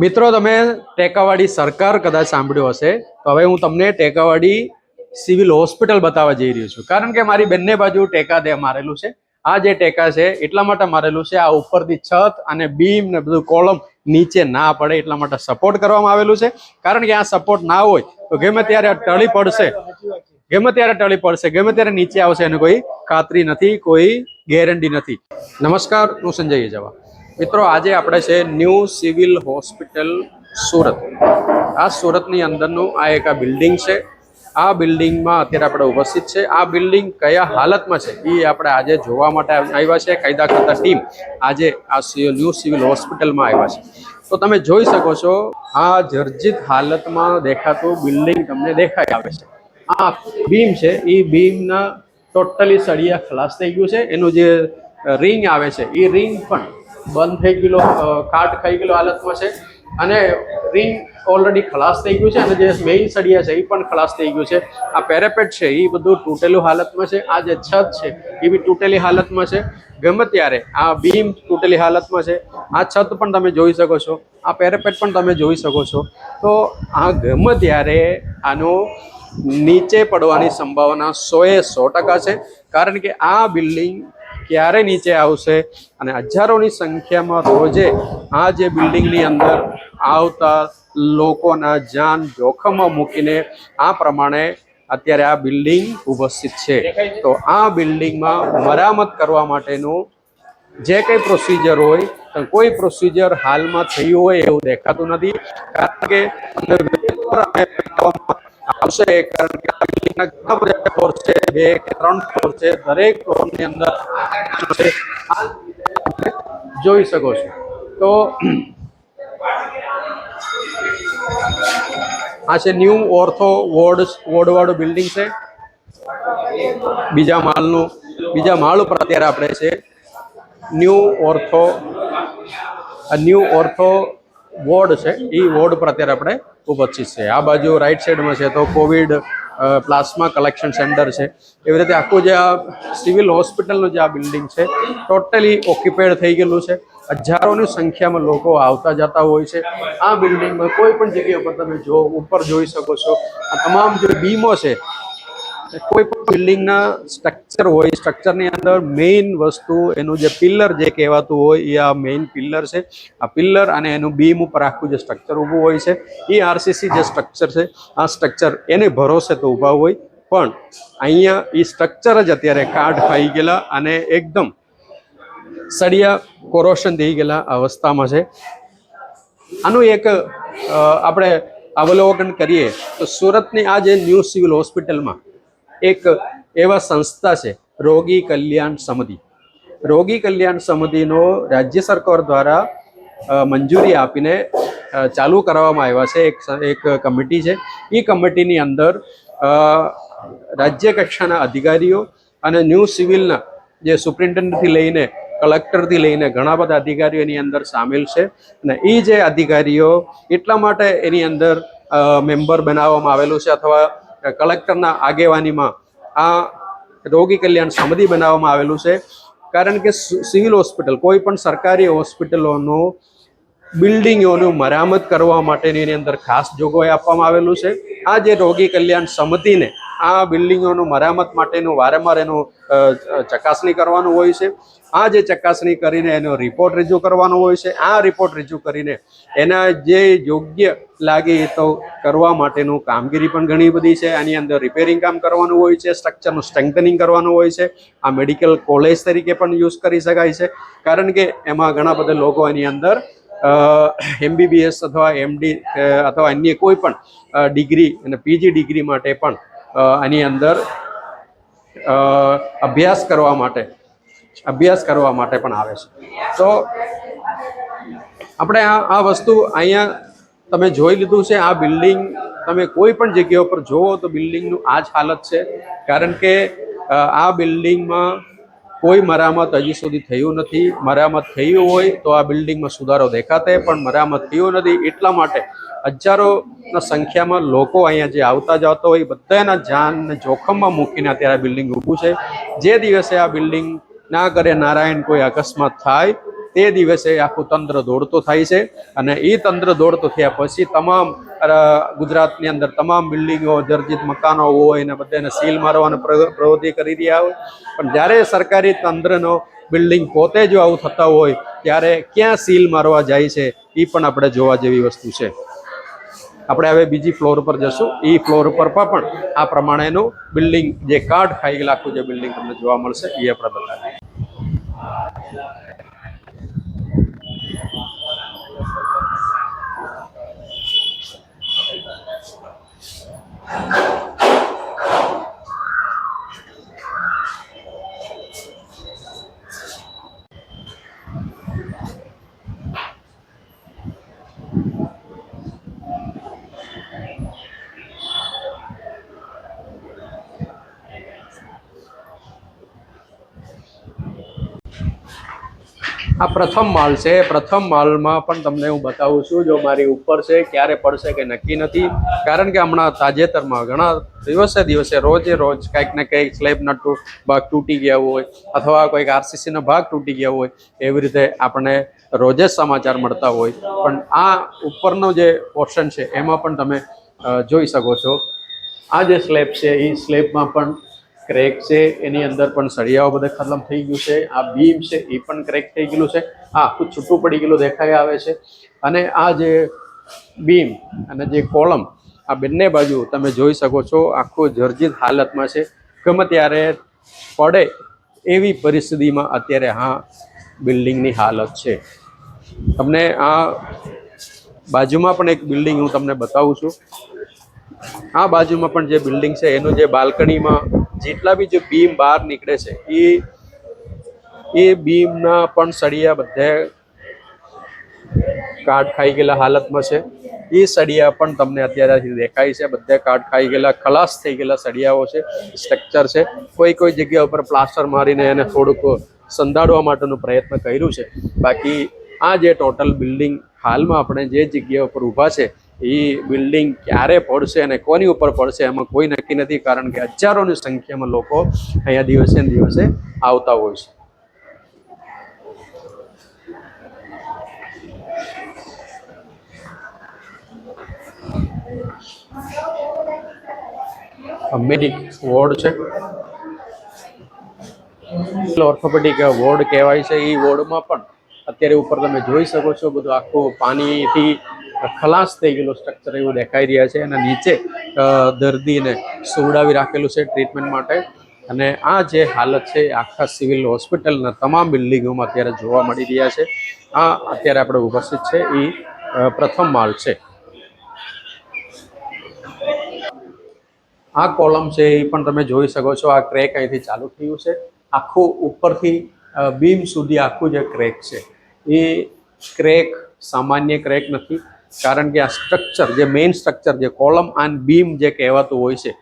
મિત્રો તમે ટેકાવાડી સરકાર કદાચ સાંભળ્યું હશે તો હવે હું તમને ટેકાવાડી સિવિલ હોસ્પિટલ બતાવવા જઈ રહ્યો છું કારણ કે મારી બંને બાજુ ટેકા દે મારેલું છે આ જે ટેકા છે એટલા માટે મારેલું છે આ ઉપરથી છત અને બીમ ને બધું કોલમ નીચે ના પડે એટલા માટે સપોર્ટ કરવામાં આવેલું છે કારણ કે આ સપોર્ટ ના હોય તો ગમે ત્યારે ટળી પડશે ગમે ત્યારે નીચે આવશે એની કોઈ ખાતરી નથી કોઈ ગેરંટી નથી। નમસ્કાર હું સંજય જવા। મિત્રો આજે આપણે છે ન્યૂ સિવિલ હોસ્પિટલ સુરત। આ સુરતની અંદરનું આ એક બિલ્ડિંગ છે। આ બિલ્ડિંગમાં અત્યારે આપણે ઉપસ્થિત છે। આ બિલ્ડિંગ કયા હાલતમાં છે એ આપણે આજે જોવા માટે આવ્યા છે। કાયદા ખાતા ટીમ આજે આ ન્યૂ સિવિલ હોસ્પિટલમાં આવ્યા છે। તો તમે જોઈ શકો છો આ જર્જિત હાલતમાં દેખાતું બિલ્ડિંગ તમને દેખાઈ આવે છે। આ બીમ છે એ બીમના ટોટલી સળિયા ખલાસ થઈ ગયું છે। એનું જે રિંગ આવે છે એ રિંગ પણ બંધ થઈ ગયેલો કાટ ખાઈ ગયેલો હાલતમાં છે અને રિંગ ઓલરેડી ખલાસ થઈ ગયું છે અને જે મેઇન સળિયા છે એ પણ ખલાસ થઈ ગયું છે। આ પેરેપેટ છે એ બધું તૂટેલું હાલતમાં છે। આ જે છત છે એ બી તૂટેલી હાલતમાં છે। ગમે ત્યારે આ બીમ તૂટેલી હાલતમાં છે। આ છત પણ તમે જોઈ શકો છો, આ પેરેપેટ પણ તમે જોઈ શકો છો। તો આ ગમે ત્યારે આનો નીચે પડવાની સંભાવના 100% છે કારણ કે આ બિલ્ડિંગ ક્યારે નીચે આવશે અને હજારોની સંખ્યામાં રોજે આ જે બિલ્ડિંગની અંદર આવતા લોકોના જાન જોખમમાં મૂકીને આ પ્રમાણે અત્યારે આ બિલ્ડિંગ ઉપસ્થિત છે। તો આ બિલ્ડિંગમાં મરામત કરવા માટેનું જે કંઈ પ્રોસિજર હોય કોઈ પ્રોસિજર હાલમાં થયું હોય એવું દેખાતું નથી કારણ કે આવશે કારણ કે આ બિલ્ડિંગના ઘણા બધા ફ્લોર છે, 2 કે 3 ફ્લોર છે। દરેક ફ્લોરની અંદર જોઈ શકો છો। તો આ છે ન્યૂ ઓર્થો વોર્ડ બિલ્ડિંગ છે। બીજા માળ ઉપર અત્યારે આપણે છે ન્યૂ ઓર્થો વોર્ડ છે એ વોર્ડ પર અત્યારે આપણે ઉપસ્થિત છે। આ બાજુ રાઈટ સાઈડમાં છે તો કોવિડ પ્લાઝમા કલેક્શન સેન્ટર છે। એવી રીતે આખું જે આ સિવિલ હોસ્પિટલનું જે આ બિલ્ડિંગ છે ટોટલી ઓક્યુપાઈડ થઈ ગયેલું છે। હજારોની સંખ્યામાં લોકો આવતા જતા હોય છે। આ બિલ્ડિંગમાં કોઈ પણ જગ્યા પર તમે ઉપર જોઈ શકો છો આ તમામ જે બીમો છે કોઈ પણ બિલ્ડિંગના સ્ટ્રક્ચર હોય સ્ટ્રક્ચરની અંદર મેઇન વસ્તુ એનું જે પિલ્લર જે કહેવાતું હોય એ આ મેઇન પિલ્લર છે। આ પિલ્લર અને એનું બીમ ઉપર આખું જે સ્ટ્રક્ચર ઊભું હોય છે એ આરસીસી જે સ્ટ્રક્ચર છે આ સ્ટ્રક્ચર એને ભરોસે તો ઊભા હોય પણ અહીંયા એ સ્ટ્રક્ચર જ અત્યારે કાટ ખાઈ ગયેલા અને એકદમ સળિયા કોરોશન થઈ ગયેલા અવસ્થામાં છે। આનું એક આપણે અવલોકન કરીએ તો સુરતની આ જે ન્યૂ સિવિલ હોસ્પિટલમાં એક એવા સંસ્થા છે રોગી કલ્યાણ સમિતિ। રોગી કલ્યાણ સમિતિનો રાજ્ય સરકાર દ્વારા મંજૂરી આપીને ચાલુ કરવામાં આવ્યા છે એક કમિટી છે। એ કમિટીની અંદર રાજ્ય કક્ષાના અધિકારીઓ અને ન્યૂ સિવિલના જે સુપ્રિન્ટેન્ડન્ટથી લઈને કલેક્ટરથી લઈને ઘણા બધા અધિકારીઓ એની અંદર સામેલ છે અને એ જે અધિકારીઓ એટલા માટે એની અંદર મેમ્બર બનાવવામાં આવેલું છે અથવા કલેક્ટરના આગેવાનીમાં આ રોગી કલ્યાણ સમિતિ બનાવવામાં આવેલું છે કારણ કે સિવિલ હોસ્પિટલ કોઈ પણ સરકારી હોસ્પિટલોનો બિલ્ડિંગોનું મરામત કરવા માટેની એની અંદર ખાસ જોગવાઈ આપવામાં આવેલું છે। આ જે રોગી કલ્યાણ સમિતિને આ બિલ્ડિંગોનું મરામત માટેનું વારંવાર એનું ચકાસણી કરવાનું હોય છે। આ જે ચકાસણી કરીને એનો રિપોર્ટ રજૂ કરવાનો હોય છે। આ રિપોર્ટ રજૂ કરીને એના જે યોગ્ય લાગે એ તો કરવા માટેનું કામગીરી પણ ઘણી બધી છે। આની અંદર રિપેરિંગ કામ કરવાનું હોય છે, સ્ટ્રક્ચરનું સ્ટ્રેન્થનિંગ કરવાનું હોય છે। આ મેડિકલ કોલેજ તરીકે પણ યુઝ કરી શકાય છે કારણ કે એમાં ઘણા બધા લોકો એની અંદર MBBS અથવા MD અથવા અન્ય કોઈ પણ ડિગ્રી અને PG ડિગ્રી માટે પણ આની અંદર અભ્યાસ કરવા માટે પણ આવે છે। તો આપણે આ વસ્તુ અહીંયા તમે જોઈ લીધું છે। આ બિલ્ડિંગ તમે કોઈ પણ જગ્યા ઉપર જોવો તો બિલ્ડિંગનું આ જ હાલત છે કારણ કે આ બિલ્ડિંગમાં કોઈ મરામત હજી સુધી થયું નથી। મરામત થયું હોય તો આ બિલ્ડિંગમાં સુધારો દેખાતે પણ મરામત થયું નથી એટલા માટે હજારોના સંખ્યામાં લોકો અહીંયા જે આવતા જતા હોય બધાના જાનને જોખમમાં મૂકીને અત્યારે આ બિલ્ડિંગ ઊભું છે। જે દિવસે આ બિલ્ડિંગ ના કરે નારાયણ કોઈ અકસ્માત થાય તે દિવસે આખું તંત્ર દોડતું થાય છે અને એ તંત્ર દોડતું થયા પછી તમામ ગુજરાતની અંદર તમામ બિલ્ડિંગો જર્જરિત મકાનો હોય અને બધાને સીલ મારવાની પ્રવૃત્તિ કરી રહ્યા હોય. પણ જ્યારે સરકારી તંત્રનો બિલ્ડિંગ પોતે જો આવું થતા હોય ત્યારે ક્યાં સીલ મારવા જાય છે એ પણ આપણે જોવા જેવી વસ્તુ છે. આપણે હવે બીજી ફ્લોર પર જશું. એ ફ્લોર પર પણ આ પ્રમાણેનું બિલ્ડિંગ જે કાટ ખાઈ ગયેલા આખું જે બિલ્ડિંગ તમને જોવા મળશે એ આપણે બતાવીએ. આ પ્રથમ માળ છે. પ્રથમ માળમાં પણ તમને હું બતાવું છું. જો મારી ઉપર છે, ક્યારે પડશે કે નક્કી નથી, કારણ કે હમણાં તાજેતરમાં ઘણા દિવસે રોજે રોજ કંઈક ને કંઈક સ્લેબના ભાગ તૂટી ગયા હોય અથવા કોઈક આરસીસીનો ભાગ તૂટી ગયા હોય, એવી રીતે આપણે રોજે જ સમાચાર મળતા હોય. પણ આ ઉપરનો જે પોર્શન છે એમાં પણ તમે જોઈ શકો છો. આ જે સ્લેબ છે એ સ્લેબમાં પણ ક્રેક છે, એની અંદર પણ સળિયાઓ બધે ખતમ થઈ ગયું છે. આ બીમ છે એ પણ ક્રેક થઈ ગયેલું છે. આ આખું છૂટું પડી ગયેલું દેખાઈ આવે છે. અને આ જે બીમ અને જે કોલમ, આ બંને બાજુ તમે જોઈ શકો છો આખું જર્જરિત હાલતમાં છે. ગમે ત્યારે પડે એવી પરિસ્થિતિમાં અત્યારે આ બિલ્ડિંગની હાલત છે. તમને આ બાજુમાં પણ એક બિલ્ડિંગ હું તમને બતાવું છું. આ બાજુમાં પણ જે બિલ્ડિંગ છે એનું જે બાલ્કનીમાં જેટલા બી જે બીમ બહાર નીકળે છે એ બીમના પણ સળિયા બધે કાટ ખાઈ ગયેલા હાલતમાં છે. એ સળિયા પણ તમને અત્યારે દેખાય છે. બધે કાટ ખાઈ ગયેલા, ખલાસ થઈ ગયેલા સળિયાઓ છે, સ્ટ્રક્ચર છે. કોઈ જગ્યા ઉપર પ્લાસ્ટર મારીને એને થોડુંક સંધાડવા માટેનો પ્રયત્ન કર્યું છે. બાકી આ જે ટોટલ બિલ્ડિંગ હાલમાં આપણે જે જગ્યા ઉપર ઊભા છે એ બિલ્ડિંગ ક્યારે પડશે અને કોની ઉપર પડશે એમાં કોઈ નક્કી નથી, કારણ કે હજારોની સંખ્યામાં લોકો અહીંયા દિવસે ને દિવસે આવતા હોય છે. મેડિક વોર્ડ છે, ઓર્થોપેડિક વોર્ડ કહેવાય છે. એ વોર્ડમાં પણ અત્યારે ઉપર તમે જોઈ શકો છો બધું આખું પાણીથી ખલાસ થઈ ગયેલું સ્ટ્રક્ચર એવું દેખાઈ રહ્યા છે. અને નીચે દર્દીને સુવડાવી રાખેલું છે ટ્રીટમેન્ટ માટે. અને આ જે હાલત છે આખા સિવિલ હોસ્પિટલના તમામ બિલ્ડિંગોમાં અત્યારે જોવા મળી રહ્યા છે. આ અત્યારે આપણે ઉપસ્થિત છે એ પ્રથમ માળ છે. આ કોલમ છે એ પણ તમે જોઈ શકો છો. આ ક્રેક અહીંથી ચાલુ થયું છે. આખું ઉપરથી બીમ સુધી આખું જે ક્રેક છે એ ક્રેક સામાન્ય ક્રેક નથી, કારણ કે આ સ્ટ્રક્ચર જે મેઇન સ્ટ્રક્ચર જે કોલમ એન્ડ બીમ જે કહેવાતું હોય છે,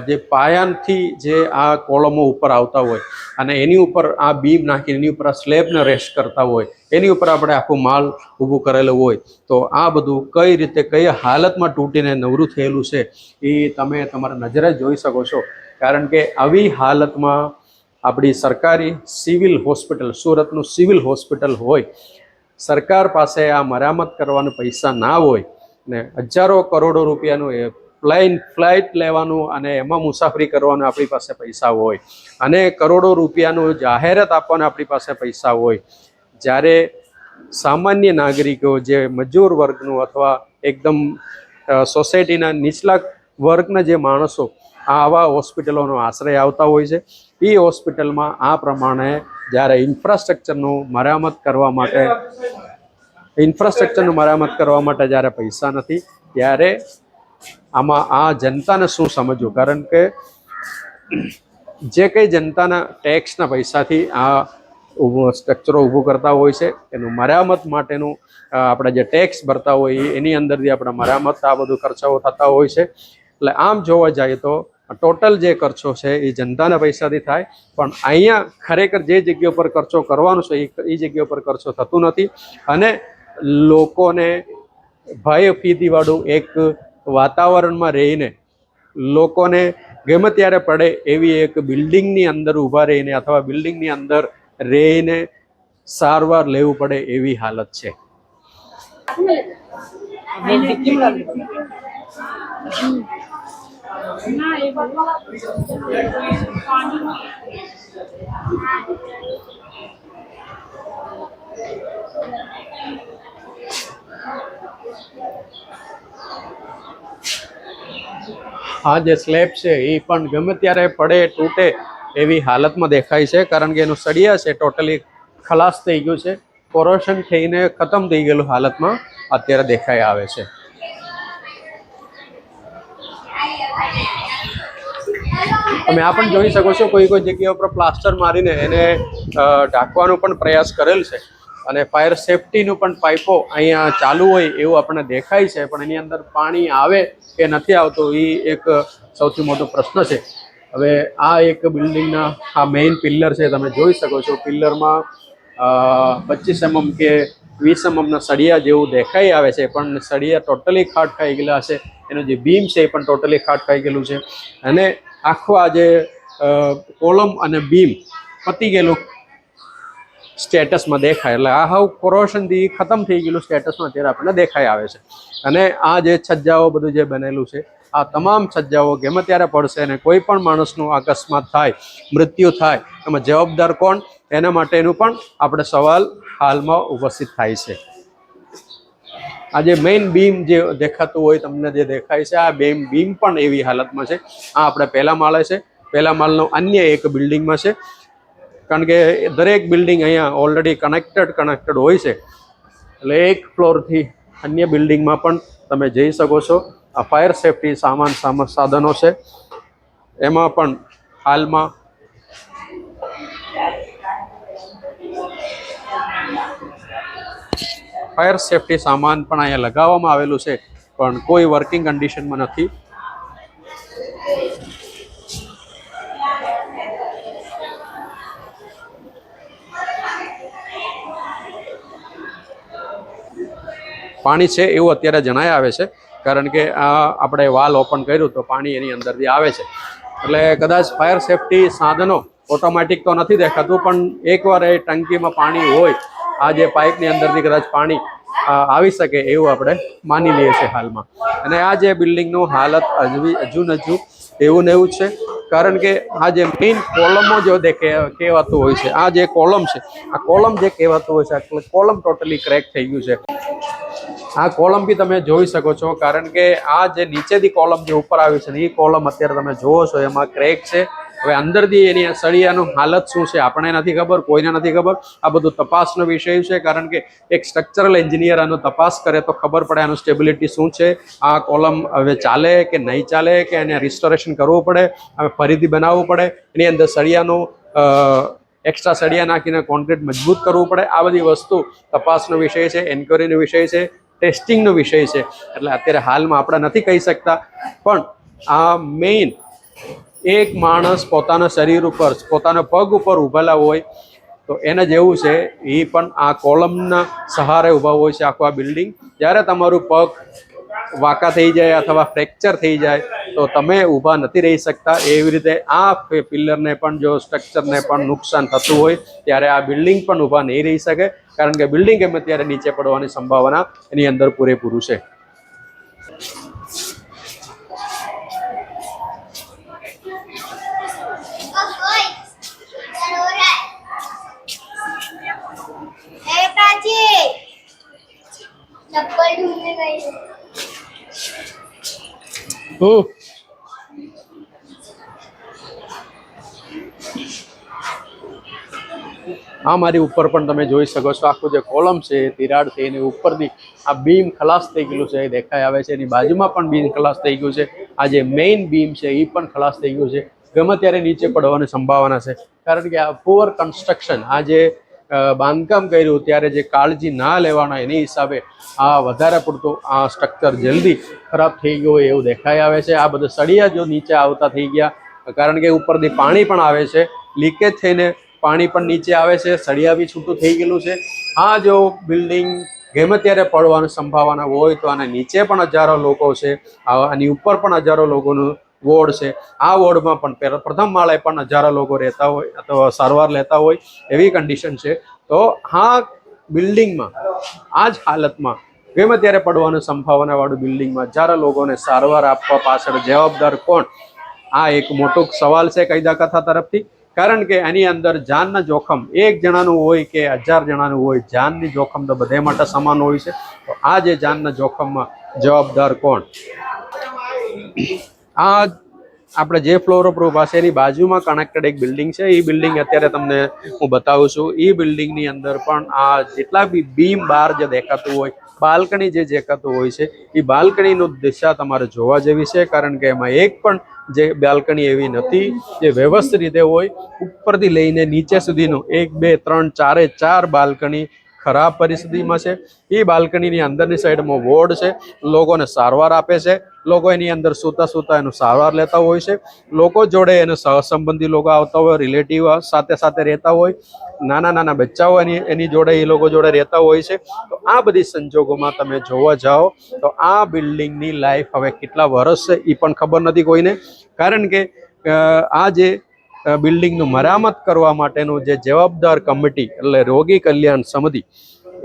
જે પાયાથી જે આ કોલમો ઉપર આવતા હોય અને એની ઉપર આ બીમ નાખીને એની ઉપર આ સ્લેબને રેસ્ટ કરતા હોય, એની ઉપર આપણે આખું માલ ઊભું કરેલું હોય, તો આ બધું કઈ રીતે કઈ હાલતમાં તૂટીને નવરું થયેલું છે એ તમે તમારા નજરે જોઈ શકો છો. કારણ કે આવી હાલતમાં આપણી સરકારી સિવિલ હોસ્પિટલ, સુરતનું સિવિલ હોસ્પિટલ હોય, સરકાર પાસે આ મરામત કરવાના પૈસા ના હોય ને હજારો કરોડો રૂપિયાનું ફ્લાઇટ લેવાનું અને એમાં મુસાફરી કરવાનું આપણી પાસે પૈસા હોય અને કરોડો રૂપિયાનું જાહેરાત આપવાના આપણી પાસે પૈસા હોય, જ્યારે સામાન્ય નાગરિકો જે મજૂર વર્ગનું અથવા એકદમ સોસાયટીના નીચલા વર્ગના જે માણસો આવા હોસ્પિટલોનો આશ્રય આવતા હોય છે, એ હોસ્પિટલમાં આ પ્રમાણે જ્યારે ઇન્ફ્રાસ્ટ્રક્ચરનું મરામત કરવા માટે જ્યારે પૈસા નથી, ત્યારે આમાં આ જનતાને શું સમજવું? કારણ કે જે કંઈ જનતાના ટેક્સના પૈસાથી આ સ્ટ્રક્ચરો ઊભું કરતા હોય છે, એનું મરામત માટેનું આપણે જે ટેક્સ ભરતા હોય એની અંદરથી આપણા મરામત આ બધું ખર્ચાઓ થતા હોય છે. એટલે આમ જોવા જઈએ તો ટોટલ જે ખર્ચો છે એ જનતાના પૈસાથી થાય, પણ અહીંયા ખરેખર જે જગ્યા પર ખર્ચો કરવાનો છે એ જગ્યા પર ખર્ચો થતું નથી. અને લોકોને ભય ભીતિવાળું એક વાતાવરણમાં રહીને લોકોને ગમે ત્યારે પડે એવી એક બિલ્ડિંગની અંદર ઊભા રહીને અથવા બિલ્ડિંગની અંદર રહીને સારવાર લેવું પડે એવી હાલત છે. આ જે સ્લેબ છે એ પણ ગમે ત્યારે પડે તૂટે એવી હાલતમાં દેખાય છે, કારણ કે એનું સળિયા છે ટોટલી ખલાસ થઈ ગયું છે, કોરોશન થઈને ખતમ થઈ ગયેલું હાલતમાં અત્યારે દેખાઈ આવે છે. તમે આ પણ જોઈ શકો છો, કોઈ કોઈ જગ્યા ઉપર પ્લાસ્ટર મારીને એને ઢાંકવાનો પણ પ્રયાસ કરેલ છે, અને ફાયર સેફટીનું પણ પાઇપો અહીંયા ચાલુ હોય એવું આપણને દેખાય છે, પણ એની અંદર પાણી આવે કે નથી આવતું એ એક સૌથી મોટો પ્રશ્ન છે. હવે આ એક બિલ્ડિંગના આ મેઇન પિલ્લર છે, તમે જોઈ શકો છો પિલ્લરમાં 25 mm કે 20 mm સળિયા જેવું દેખાઈ આવે છે, પણ સળિયા ટોટલી ખાટ ખાઈ ગયેલા છે. એનું જે બીમ છે એ પણ ટોટલી ખાટ ખાઈ ગયેલું છે, અને આખું આ જે કોલમ અને બીમ પતી ગયેલું સ્ટેટસમાં દેખાય, એટલે આ હાવ કોરોશનથી ખતમ થઈ ગયેલું સ્ટેટસમાં અત્યારે આપણને દેખાઈ આવે છે. અને આ જે છજ્જાઓ બધું જે બનેલું છે, આ તમામ છજ્જાઓ ગમે ત્યારે પડશે અને કોઈ પણ માણસનું અકસ્માત થાય, મૃત્યુ થાય, એમાં જવાબદાર કોણ, એના માટેનું પણ આપણે સવાલ હાલમાં ઉપસ્થિત થાય છે. આ જે મેઇન બીમ જે દેખાતું હોય તમને જે દેખાય છે, આ બીમ પણ એવી હાલતમાં છે. આ આપણે પહેલા માળે છે, પહેલા માળનો અન્ય એક બિલ્ડિંગમાં છે, કારણ કે દરેક બિલ્ડિંગ અહીંયા ઓલરેડી કનેક્ટેડ હોય છે, એટલે એક ફ્લોરથી અન્ય બિલ્ડિંગમાં પણ તમે જઈ શકો છો. આ ફાયર સેફટી સાધનો છે, એમાં પણ હાલમાં ફાયર સેફટી સામાન પણ અહીંયા લગાવવામાં આવેલું છે, પણ કોઈ વર્કિંગ કન્ડિશનમાં નથી. પાણી છે એવું અત્યારે જણાય આવે છે, કારણ કે આ આપણે વાલ ઓપન કર્યું તો પાણી એની અંદરથી આવે છે, એટલે કદાચ ફાયર સેફટી સાધનો ઓટોમેટિક તો નથી દેખાતું, પણ એકવાર એ ટંકીમાં પાણી હોય, આ જે પાઇપની અંદરથી કદાચ પાણી આવી શકે એવું આપણે માની લઈએ છીએ હાલમાં. અને આ જે બિલ્ડિંગનું હાલત હજુ એવું ને એવું જ છે, કારણ કે આ જે મેઇન કોલમો જો કહેવાતું હોય છે, આ જે કોલમ છે, આ કોલમ જે કહેવાતું હોય છે, એટલે કોલમ ટોટલી ક્રેક થઈ ગયું છે. આ કોલમ બી તમે જોઈ શકો છો, કારણ કે આ જે નીચેથી કોલમ જે ઉપર આવી છે ને એ કોલમ અત્યારે તમે જુઓ છો એમાં ક્રેક છે. હવે અંદરથી એની સળિયાનું હાલત શું છે આપણે નથી ખબર, કોઈને નથી ખબર. આ બધું તપાસનો વિષય છે, કારણ કે એક સ્ટ્રક્ચરલ એન્જિનિયર આનો તપાસ કરે તો ખબર પડે આનું સ્ટેબિલિટી શું છે, આ કોલમ હવે ચાલે કે નહીં ચાલે, કે એને રિસ્ટોરેશન કરવું પડે, હવે ફરીથી બનાવવું પડે, એની અંદર સળિયાનું એક્સ્ટ્રા સળિયા નાખીને કોન્ક્રીટ મજબૂત કરવું પડે. આ બધી વસ્તુ તપાસનો વિષય છે, એન્ક્વાયરીનો વિષય છે, ટેસ્ટિંગનો વિષય છે, એટલે અત્યારે હાલમાં આપણે નથી કહી શકતા. પણ આ મેઇન એક માણસ પોતાના શરીર ઉપર, પોતાના પગ ઉપર ઊભેલા હોય તો એને જેવું છે, એ પણ આ કોલમના સહારે ઊભા હોય છે આખું આ બિલ્ડિંગ. જ્યારે તમારું પગ વાંકા થઈ જાય અથવા ફ્રેક્ચર થઈ જાય તો તમે ઊભા નથી રહી શકતા. એવી રીતે આ પિલ્લરને પણ જો સ્ટ્રક્ચરને પણ નુકસાન થતું હોય ત્યારે આ બિલ્ડિંગ પણ ઊભા નહીં રહી શકે, કારણ કે બિલ્ડિંગ ગમે ત્યારે નીચે પડવાની સંભાવના એની અંદર પૂરેપૂરું છે. આ મારી ઉપર પણ તમે જોઈ શકો છો, આખું જે કોલમ છે તિરાડ થઈ એની ઉપરથી આ બીમ ખલાસ થઈ ગયેલું છે એ દેખાઈ આવે છે. એની બાજુમાં પણ બીમ ખલાસ થઈ ગયું છે. આ જે મેઇન બીમ છે એ પણ ખલાસ થઈ ગયું છે, ગમે ત્યારે નીચે પડવાની સંભાવના છે, કારણ કે આ પુઅર કન્સ્ટ્રક્શન, આ જે બાંધકામ કર્યું ત્યારે જે કાળજી ના લેવાના એની હિસાબે આ વધારે પડતું આ સ્ટ્રક્ચર જલ્દી ખરાબ થઈ ગયું હોય એવું દેખાઈ આવે છે. આ બધા સળિયા જો નીચે આવતા થઈ ગયા, કારણ કે ઉપરથી પાણી પણ આવે છે, લીકેજ થઈને પાણી પણ નીચે આવે છે, સળિયા બી છૂટું થઈ ગયેલું છે. આ જો બિલ્ડિંગ ગમે ત્યારે પડવાની સંભાવના હોય તો આના નીચે પણ હજારો લોકો છે, આની ઉપર પણ હજારો લોકોનું વોર્ડ છે. આ વોર્ડમાં પણ પ્રથમ માળે પણ હજારો લોકો રહેતા હોય અથવા સારવાર લેતા હોય એવી કન્ડિશન છે. તો હા બિલ્ડિંગમાં આ જ હાલતમાં ગમે ત્યારે પડવાની સંભાવનાવાળું બિલ્ડિંગમાં હજારો લોકોને સારવાર આપવા પાછળ જવાબદાર કોણ? આ એક મોટો સવાલ છે કાયદા કથા તરફથી. કારણ કે આની અંદર જાનના જોખમ એક જણાનું હોય કે 1000 જણાનું હોય, જાનની જોખમ તો બધે માટે સમાન હોય છે. તો આ જે જાનના જોખમમાં જવાબદાર કોણ? આ આપણે જે ફ્લોર ઉપર ઊભા છે એની બાજુમાં કનેક્ટેડ એક બિલ્ડિંગ છે. એ બિલ્ડિંગ અત્યારે તમને હું બતાવું છું. એ બિલ્ડિંગની અંદર પણ આ જેટલા બી બીમ બહાર જે દેખાતું હોય, બાલ્કની જે દેખાતું હોય છે, એ બાલ્કનીનું દિશા તમારે જોવા જેવી છે. કારણ કે એમાં એક પણ જે બાલ્કની એવી નથી જે વ્યવસ્થિત રીતે હોય. ઉપરથી લઈને નીચે સુધીનું 1 2 3 4 બાલ્કની ખરાબ પરિસ્થિતિમાં છે. એ બાલ્કનીની અંદરની સાઈડમાં વોર્ડ છે, લોકોને સારવાર આપે છે. લોકો એની અંદર સૂતા એનું સારવાર લેતા હોય છે. લોકો જોડે એને સહસંબંધી લોકો આવતા હોય, રિલેટિવ સાથે રહેતા હોય, નાના બચ્ચાઓ એની જોડે એ લોકો જોડે રહેતા હોય છે. તો આ બધી સંજોગોમાં તમે જોવા જાઓ તો આ બિલ્ડિંગની લાઈફ હવે કેટલા વર્ષ છે એ પણ ખબર નથી કોઈને. કારણ કે આ જે બિલ્ડિંગનું મરામત કરવા માટેનું જે જવાબદાર કમિટી એટલે રોગી કલ્યાણ સમિતિ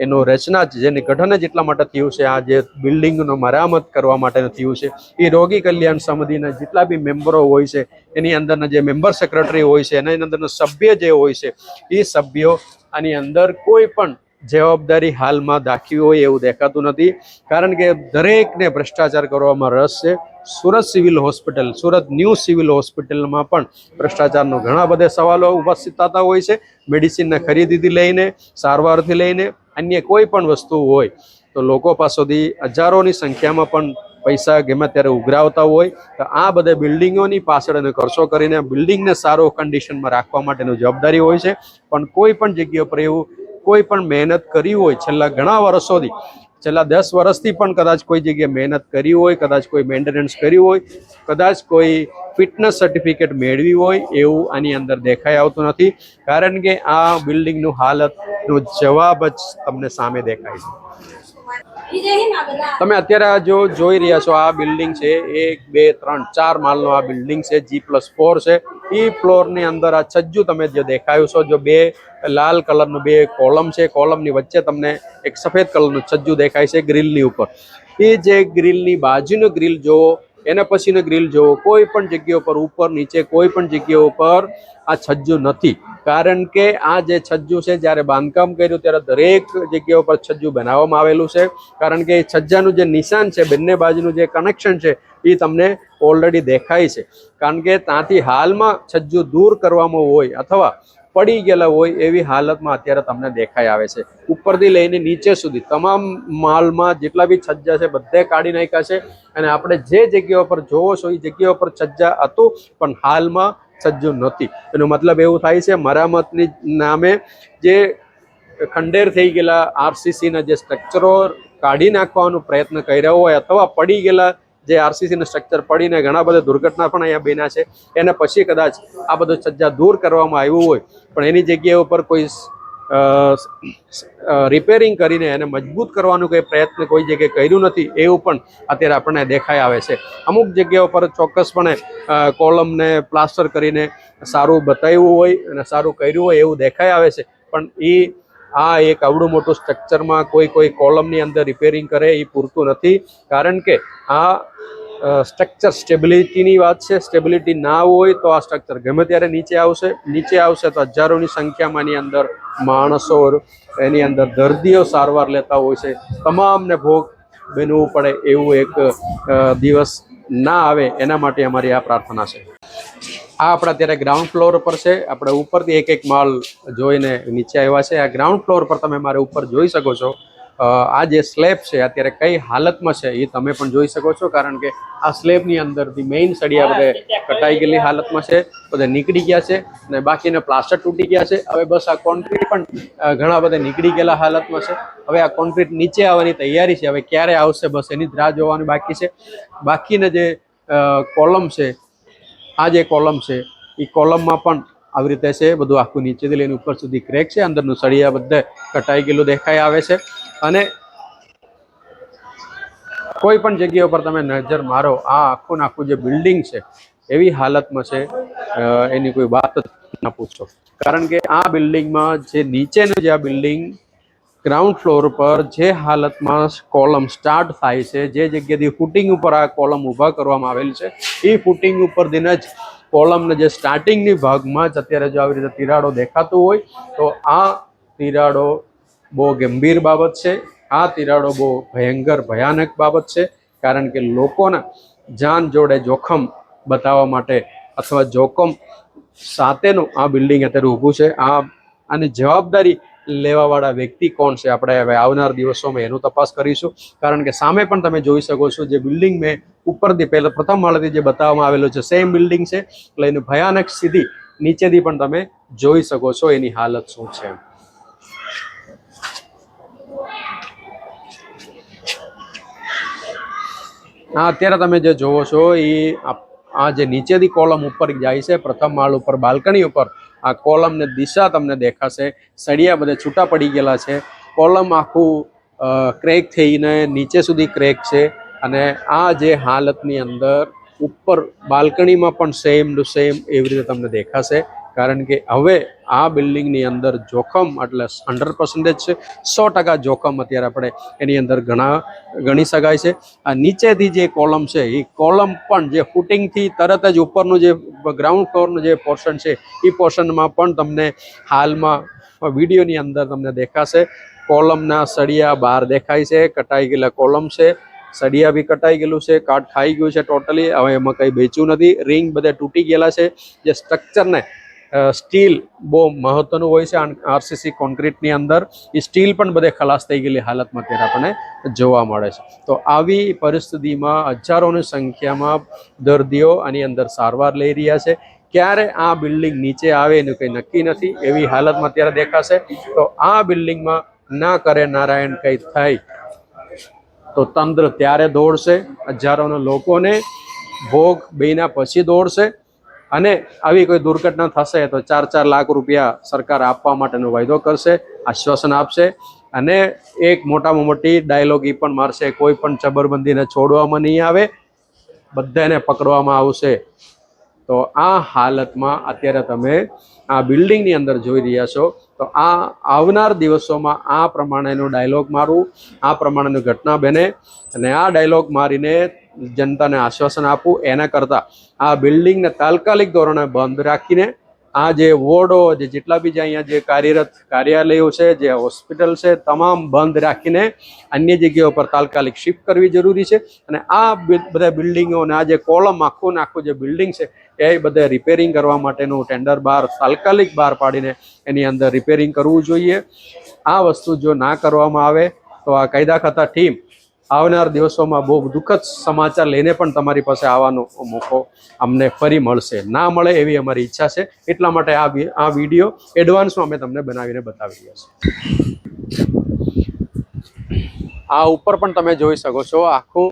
એનું રચના જેની ગઠન જેટલા માટે થયું છે, આ જે બિલ્ડિંગનું મરામત કરવા માટેનું થયું છે, એ રોગી કલ્યાણ સમિતિના જેટલા બી મેમ્બરો હોય છે, એની અંદરના જે મેમ્બર સેક્રેટરી હોય છે, એની અંદરના સભ્ય જે હોય છે, એ સભ્યો આની અંદર કોઈ પણ જવાબદારી હાલમાં દાખવી હોય એવું દેખાતું નથી. કારણ કે દરેકને ભ્રષ્ટાચાર કરવામાં રસ છે. Surat civil hospital, Surat new civil હોસ્પિટલમાં પણ ભ્રષ્ટાચારના ઘણા બધા સવાલો ઉપસ્થિત થતા હોય છે. મેડિસિનના ખરીદીથી લઈને, સારવારથી લઈને અન્ય કોઈ પણ વસ્તુ હોય તો લોકો પાસેથી હજારોની સંખ્યામાં પણ પૈસા ગમે ત્યારે ઉઘરાવતા હોય. તો આ બધા બિલ્ડિંગોની પાછળ ખર્ચો કરીને બિલ્ડિંગને સારો કન્ડિશનમાં રાખવા માટેની જવાબદારી હોય છે. પણ કોઈ પણ જગ્યા પર એવું કોઈ પણ મહેનત કરી હોય છેલ્લા ઘણા વર્ષોથી, છેલ્લા 10 વર્ષથી પણ કદાચ કોઈ જગ્યાએ મહેનત કરી હોય, કદાચ કોઈ મેન્ટેનન્સ કર્યું હોય, કદાચ કોઈ ફિટનેસ સર્ટિફિકેટ મેળવી હોય એવું આની અંદર દેખાઈ આવતું નથી. કારણ કે આ બિલ્ડિંગનું હાલતનો જવાબ જ તમને સામે દેખાય છે. તમે અત્યારે જો જોઈ રહ્યા છો આ બિલ્ડિંગ છે 1 2 3 4 માળનો આ બિલ્ડિંગ છે, G+4 છે. એ ફ્લોરની અંદર આ છજ્જુ તમે જે દેખાયું છો, જો 2 લાલ કલરનું 2 કોલમ છે, કોલમની વચ્ચે તમને એક સફેદ કલરનું છજ્જુ દેખાય છે ગ્રીલની ઉપર. એ જે ગ્રીલની બાજુનો ગ્રીલ જોવો, એના પછીનો ગ્રીલ જોવો, કોઈ પણ જગ્યા ઉપર નીચે કોઈ પણ જગ્યા ઉપર આ છજ્જુ નથી. કારણ કે આ જે છજ્જુ છે જ્યારે બાંધકામ કર્યું ત્યારે દરેક જગ્યા ઉપર છજ્જુ બનાવવામાં આવેલું છે. કારણ કે છજ્જાનું જે નિશાન છે, બંને બાજુનું જે કનેક્શન છે એ તમને ઓલરેડી દેખાય છે. કારણ કે ત્યાંથી હાલમાં છજ્જુ દૂર કરવામાં હોય અથવા પડી ગયેલા હોય એવી હાલતમાં અત્યારે તમને દેખાઈ આવે છે. ઉપરથી લઈને નીચે સુધી તમામ માલમાં જેટલા બી છજ્જા છે બધે કાઢી નાખ્યા છે. અને આપણે જે જગ્યા ઉપર જોવો છો એ જગ્યા ઉપર છજ્જા હતું પણ હાલમાં છજ્જુ નથી. એનો મતલબ એવું થાય છે મરામતની નામે જે ખંડેર થઈ ગયેલા આરસીસીના જે સ્ટ્રક્ચરો કાઢી નાખવાનો પ્રયત્ન કર્યો હોય અથવા પડી ગયેલા જે આરસીસીના સ્ટ્રક્ચર પડીને ઘણા બધા દુર્ઘટના પણ અહીંયા બન્યા છે, એને પછી કદાચ આ બધું છજ્જા દૂર કરવામાં આવ્યું હોય પણ એની જગ્યા ઉપર કોઈ રિપેરિંગ કરીને એને મજબૂત કરવાનું કોઈ પ્રયત્ન કોઈ જગ્યાએ કર્યું નથી એવું પણ અત્યારે આપણને દેખાઈ આવે છે. અમુક જગ્યાઓ પર ચોક્કસપણે કોલમને પ્લાસ્ટર કરીને સારું બતાવ્યું હોય અને સારું કર્યું હોય એવું દેખાઈ આવે છે. પણ આ એક આવડું મોટું સ્ટ્રક્ચરમાં કોઈ કોલમની અંદર રિપેરિંગ કરે એ પૂરતું નથી. કારણ કે આ સ્ટ્રક્ચર સ્ટેબિલિટીની વાત છે. સ્ટેબિલિટી ના હોય તો આ સ્ટ્રક્ચર ગમે ત્યારે નીચે આવશે તો હજારોની સંખ્યામાં એની અંદર માણસો, એની અંદર દર્દીઓ સારવાર લેતા હોય છે. તમામને ભોગ બનવું પડે એવું એક દિવસ ના આવે એના માટે અમારી આ પ્રાર્થના છે. આ આપણા અત્યારે ગ્રાઉન્ડ ફ્લોર પર છે. આપણે ઉપરથી એક માળ જોઈને નીચે આવ્યા છે. આ ગ્રાઉન્ડ ફ્લોર પર તમે મારે ઉપર જોઈ શકો છો. આ જે સ્લેબ છે અત્યારે કઈ હાલતમાં છે એ તમે પણ જોઈ શકો છો. કારણ કે આ સ્લેબની અંદરથી મેઇન સળિયા બધે કટાઈ ગયેલી હાલતમાં છે, બધા નીકળી ગયા છે અને બાકીના પ્લાસ્ટર તૂટી ગયા છે. હવે બસ આ કોન્ક્રીટ પણ ઘણા બધા નીકળી ગયેલા હાલતમાં છે. હવે આ કોન્ક્રીટ નીચે આવવાની તૈયારી છે. હવે ક્યારે આવશે બસ એની જ રાહ જોવાની બાકી છે. બાકીના જે કોલમ છે, આ જે કોલમ છે એ કોલમમાં પણ આવી રીતે છે, બધું આખું નીચેથી લઈને ઉપર સુધી ક્રેક છે. અંદરનું સળિયા બધે કટાઈ ગયેલું દેખાઈ આવે છે. અને કોઈ પણ જગ્યા ઉપર તમે નજર મારો, આ આખું જે બિલ્ડિંગ છે એવી હાલતમાં છે એની કોઈ વાત જ ના પૂછો. કારણ કે આ બિલ્ડિંગમાં જે નીચેનું જે આ બિલ્ડિંગ ગ્રાઉન્ડ ફ્લોર પર જે હાલતમાં કોલમ સ્ટાર્ટ થાય છે, જે જગ્યાથી ફૂટિંગ ઉપર આ કોલમ ઊભા કરવામાં આવેલ છે, એ ફૂટિંગ ઉપરથી જ કોલમને જે સ્ટાર્ટિંગની ભાગમાં જ અત્યારે જો આવી રીતે તિરાડો દેખાતું હોય તો આ તિરાડો બહુ ગંભીર બાબત છે. આ તિરાડો બહુ ભયાનક બાબત છે, કારણ કે લોકોના જાન જોડે જોખમ બતાવવા માટે અથવા જોખમ સાથેનું આ બિલ્ડિંગ અત્યારે ઊભું છે. આની જવાબદારી લેવાવાળા વ્યક્તિ કોણ છે, આપણે હવે આવનાર દિવસોમાં એનું તપાસ કરીશું. કારણ કે સામે પણ તમે જોઈ શકો છો જે બિલ્ડિંગ મેં ઉપરથી પહેલા પ્રથમ માળેથી જે બતાવવામાં આવેલું છે સેમ બિલ્ડિંગ છે, એટલે એની ભયાનક સ્થિતિ નીચેથી પણ તમે જોઈ શકો છો એની હાલત શું છે. અત્યારે તમે જે જોવો છો એ આ જે નીચેથી કોલમ ઉપર જાય છે, પ્રથમ માળ ઉપર બાલ્કની ઉપર આ કોલમને દિશા તમને દેખાશે. સળિયા બધા છૂટા પડી ગયેલા છે, કોલમ આખું ક્રેક થઈને નીચે સુધી ક્રેક છે. અને આ જે હાલતની અંદર ઉપર બાલ્કનીમાં પણ સેમ ટુ સેમ એવી રીતે તમને દેખાશે. કારણ કે હવે આ બિલ્ડિંગની અંદર જોખમ એટલે 100% છે, 100% જોખમ અત્યારે આપણે એની અંદર ગણી શકાય છે. આ નીચેથી જે કોલમ છે એ કોલમ પણ જે ફૂટિંગથી તરત જ ઉપરનું જે ગ્રાઉન્ડ ફ્લોરનું જે પોર્શન છે એ પોર્શનમાં પણ તમને હાલમાં વિડીયોની અંદર તમને દેખાશે. કોલમના સળિયા બહાર દેખાય છે, કટાઈ ગયેલા કોલમ છે, સળિયા બી કટાઈ ગયેલું છે, કાટ ખાઈ ગયું છે ટોટલી. હવે એમાં કંઈ બેચ્યું નથી, રિંગ બધા તૂટી ગયેલા છે. જે સ્ટ્રક્ચરને સ્ટીલ બહુ મહત્વનું હોય છે આરસીસી કોન્ક્રીટની અંદર, એ સ્ટીલ પણ બધે ખલાસ થઈ ગયેલી હાલતમાં અત્યારે આપણને જોવા મળે છે. તો આવી પરિસ્થિતિમાં હજારોની સંખ્યામાં દર્દીઓ આની અંદર સારવાર લઈ રહ્યા છે. ક્યારે આ બિલ્ડિંગ નીચે આવે એનું કંઈ નક્કી નથી, એવી હાલતમાં અત્યારે દેખાશે. તો આ બિલ્ડિંગમાં ના કરે નારાયણ કંઈ થાય તો તંત્ર ત્યારે દોડશે, હજારોના લોકોને ભોગ બેના પછી દોડશે. અને આવી કોઈ દુર્ઘટના થશે તો 4-4 લાખ રૂપિયા સરકાર આપવા માટેનો વાયદો કરશે, આશ્વાસન આપશે. અને એક મોટામાં મોટી ડાયલોગ એ પણ મારશે, કોઈ પણ જબરબંધીને છોડવામાં નહીં આવે, બધાને પકડવામાં આવશે. તો આ હાલતમાં અત્યારે તમે આ બિલ્ડિંગની અંદર જોઈ રહ્યા છો. તો આ આવનાર દિવસોમાં આ પ્રમાણેનો ડાયલોગ મારું, આ પ્રમાણેની ઘટના બને અને આ ડાયલોગ મારીને જનતાને આશ્વાસન આપું, એના કરતાં આ બિલ્ડિંગને તાત્કાલિક ધોરણે બંધ રાખીને આ જે વોર્ડો જેટલા બી અહીંયા જે કાર્યરત કાર્યાલયો છે, જે હોસ્પિટલ છે, તમામ બંધ રાખીને અન્ય જગ્યાઓ પર તાત્કાલિક શિફ્ટ કરવી જરૂરી છે. અને આ બધા બિલ્ડિંગો અને આ જે કોલમ આખું જે બિલ્ડિંગ છે એ બધા રિપેરિંગ કરવા માટેનું ટેન્ડર તાત્કાલિક બહાર પાડીને એની અંદર રિપેરિંગ કરવું જોઈએ. આ વસ્તુ જો ના કરવામાં આવે તો આ કાયદા ખાતા ટીમ આવનાર દિવસોમાં બહુ દુઃખદ સમાચાર લઈને પણ તમારી પાસે આવવાનો મોકો અમને ફરી મળશે. ના મળે એવી અમારી ઈચ્છા છે, એટલા માટે આ વિડીયો એડવાન્સમાં અમે તમને બનાવીને બતાવી રહ્યા છીએ. આ ઉપર પણ તમે જોઈ શકો છો, આખું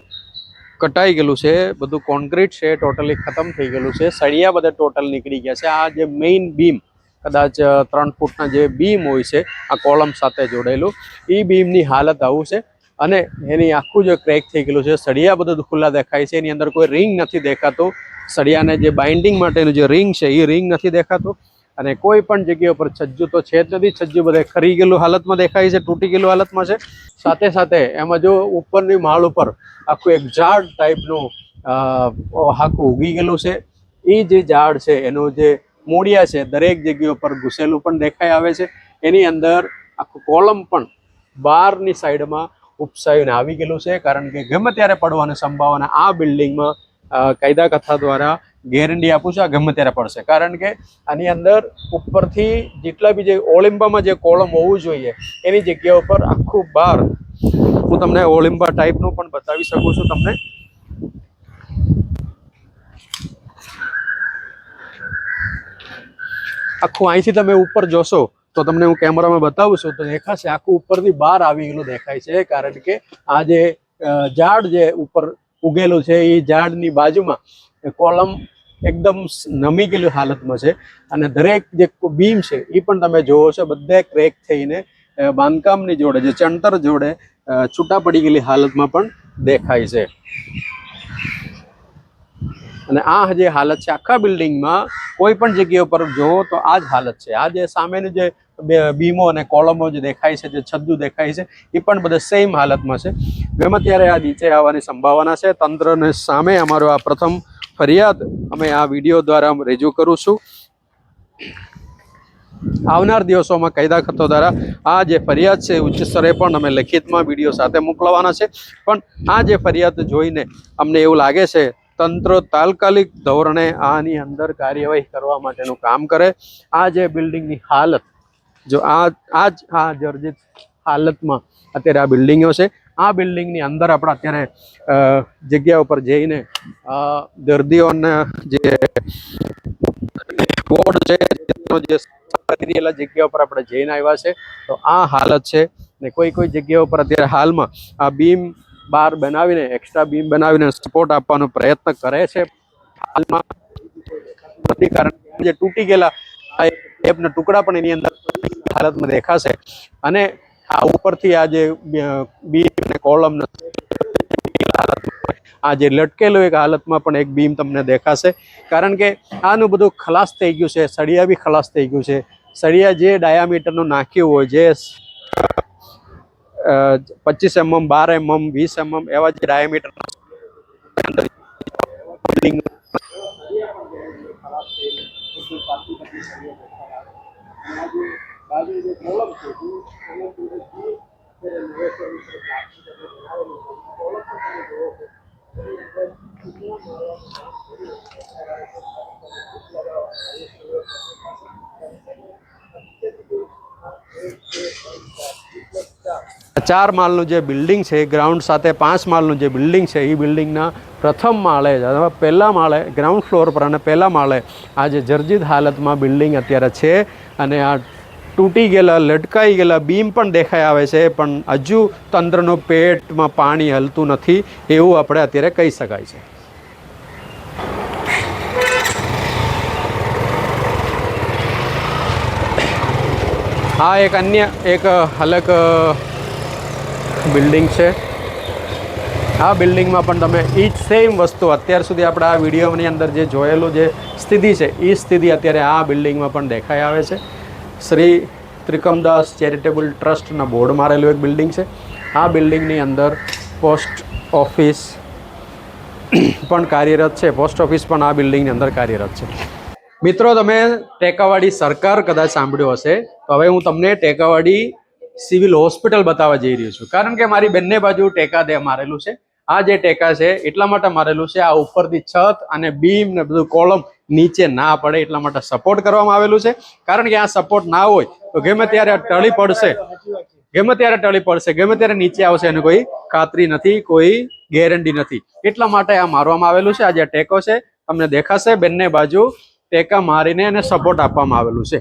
કટાઈ ગયેલું છે, બધું કોન્ક્રીટ છે, ટોટલી ખતમ થઈ ગયેલું છે, સળિયા બધા ટોટલ નીકળી ગયા છે. આ જે મેઇન બીમ કદાચ 3 ફૂટના જે બીમ હોય છે આ કોલમ સાથે જોડેલું, એ બીમની હાલત આવું છે. અને એની આખું જે ક્રેક થઈ ગયેલું છે, સળિયા બધું ખુલ્લા દેખાય છે, એની અંદર કોઈ રિંગ નથી દેખાતું. સળિયાને જે બાઇન્ડિંગ માટેનું જે રિંગ છે એ રિંગ નથી દેખાતું. અને કોઈ પણ જગ્યા ઉપર છજ્જુ તો છે જ નથી, છજ્જુ બધે ખરી ગયેલું હાલતમાં દેખાય છે, તૂટી ગયેલું હાલતમાં છે. સાથે સાથે એમાં જો ઉપરની માળ ઉપર આખું એક ઝાડ ટાઈપનું આખું ઉગી ગયેલું છે. એ જે ઝાડ છે એનું જે મૂળિયા છે દરેક જગ્યા ઉપર ઘૂસેલું પણ દેખાઈ આવે છે. એની અંદર આખું કોલમ પણ બહારની સાઈડમાં ઉપસાવીને આવી ગયેલું છે, કારણ કે ગમે ત્યારે પડવાની સંભાવના આ બિલ્ડિંગમાં કાયદા કથા દ્વારા ગેરંટી આપું છું, આ ગમે ત્યારે પડશે. કારણ કે આની અંદર ઉપરથી જેટલા બી જે ઓલિમ્બામાં જે કોલમ હોવું જોઈએ એની જગ્યા ઉપર આખું બહાર હું તમને ઓલિમ્બા ટાઈપનું પણ બતાવી શકું છું. તમને આખું અહીંથી તમે ઉપર જોશો તો તમને હું કેમેરામાં બતાવું છું તો દેખાશે આખું ઉપરથી બહાર આવી ગયેલું દેખાય છે. કારણ કે આ જે ઝાડ જે ઉપર ઉગેલું છે એ ઝાડની બાજુમાં કોલમ એકદમ નમી ગયેલી હાલતમાં છે. અને દરેક જે બીમ છે એ પણ તમે જોવો છો બધે ક્રેક થઈને બાંધકામની જોડે જે ચણતર જોડે છૂટા પડી ગયેલી હાલતમાં પણ દેખાય છે. અને આ જે હાલત છે આખા બિલ્ડિંગમાં, કોઈ પણ જગ્યા ઉપર જુઓ તો આ જ હાલત છે. આ જે સામેનું જે બીમો અને કોલમો જે દેખાય છે, જે છજ્જુ દેખાય છે, એ પણ બધા સેમ હાલતમાં છે. ગમે ત્યારે આ નીચે આવવાની સંભાવના છે. તંત્રને સામે અમારો આ પ્રથમ ફરિયાદ અમે આ વિડીયો દ્વારા રજૂ કરું છું. આવનાર દિવસોમાં કાયદા ખાતા દ્વારા આ જે ફરિયાદ છે ઉચ્ચ સ્તરે પણ અમે લેખિતમાં વિડીયો સાથે મોકલવાના છે. પણ આ જે ફરિયાદ જોઈને અમને એવું લાગે છે તંત્ર તાત્કાલિક ધોરણે આની અંદર કાર્યવાહી કરવા માટેનું કામ કરે. આ જે બિલ્ડિંગની હાલત, જો આ જર્જરિત હાલતમાં અત્યારે આ બિલ્ડિંગો છે, આ બિલ્ડિંગની અંદર આપણે અત્યારે જગ્યા ઉપર જઈને દર્દીઓના જે વોર્ડ છે જે જગ્યા ઉપર આપણે જઈને આવ્યા છે, તો આ હાલત છે. ને કોઈ જગ્યા ઉપર અત્યારે હાલમાં આ બીમ બાર બનાવીને, એક્સ્ટ્રા બીમ બનાવીને સપોર્ટ આપવાનો પ્રયત્ન કરે છે. હાલમાં જે તૂટી ગયેલા ટેપના ટુકડા પણ એની અંદર હાલતમાં દેખાશે. અને આ ઉપરથી આ જે બીમ અને કોલમ આ જે લટકેલું એક હાલતમાં પણ એક બીમ તમને દેખાશે. કારણ કે આનું બધું ખલાસ થઈ ગયું છે, સળિયા બી ખલાસ થઈ ગયું છે. સળિયા જે ડાયામીટરનું નાખ્યું હોય, જે 25 mm, 12 mm, 20 mm એવા જે ડાયામીટર ચાર માળનું જે બિલ્ડિંગ છે, ગ્રાઉન્ડ સાથે 5 માળનું જે બિલ્ડિંગ છે, એ બિલ્ડિંગના પ્રથમ માળે અથવા પહેલા માળે, ગ્રાઉન્ડ ફ્લોર પર અને પહેલા માળે આ જે જર્જરિત હાલતમાં બિલ્ડિંગ અત્યારે છે. અને આ તૂટી ગયેલા, લટકાઈ ગયેલા બીમ પણ દેખાઈ આવે છે, પણ હજુ તંત્રનો પેટમાં પાણી હલતું નથી એવું આપણે અત્યારે કહી શકાય છે. આ એક અન્ય એક અલગ બિલ્ડિંગ છે. આ બિલ્ડિંગમાં પણ તમે એ જ સેમ વસ્તુ અત્યાર સુધી આપણે આ વિડીયોની અંદર જે જોયેલું જે સ્થિતિ છે, એ સ્થિતિ અત્યારે આ બિલ્ડિંગમાં પણ દેખાઈ આવે છે. શ્રી ત્રિકમદાસ ચેરિટેબલ ટ્રસ્ટના બોર્ડ મારેલું એક બિલ્ડિંગ છે. આ બિલ્ડિંગની અંદર પોસ્ટ ઓફિસ પણ કાર્યરત છે. પોસ્ટ ઓફિસ પણ આ બિલ્ડિંગની અંદર કાર્યરત છે. મિત્રો, તમે ટેકાવાડી સરકાર કદાચ સાંભળ્યું હશે, તો હવે હું તમને ટેકાવાડી સિવિલ હોસ્પિટલ બતાવવા જઈ રહ્યો છું. કારણ કે મારી બંને બાજુ ટેકા મારેલું છે. આ જે ટેકા છે એટલા માટે મારેલું છે, આ ઉપરથી છત અને બીમ ને બધું કોલમ નીચે ના પડે એટલા માટે સપોર્ટ કરવામાં આવેલું છે. કારણ કે આ સપોર્ટ ના હોય તો ગમે ત્યારે ટળી પડશે, ગમે ત્યારે નીચે આવશે અને કોઈ ખાતરી નથી, કોઈ ગેરંટી નથી. એટલા માટે આ મારવામાં આવેલું છે. આ જે ટેકો છે તમને દેખાશે, બંને બાજુ ટેકા મારીને એને સપોર્ટ આપવામાં આવેલું છે.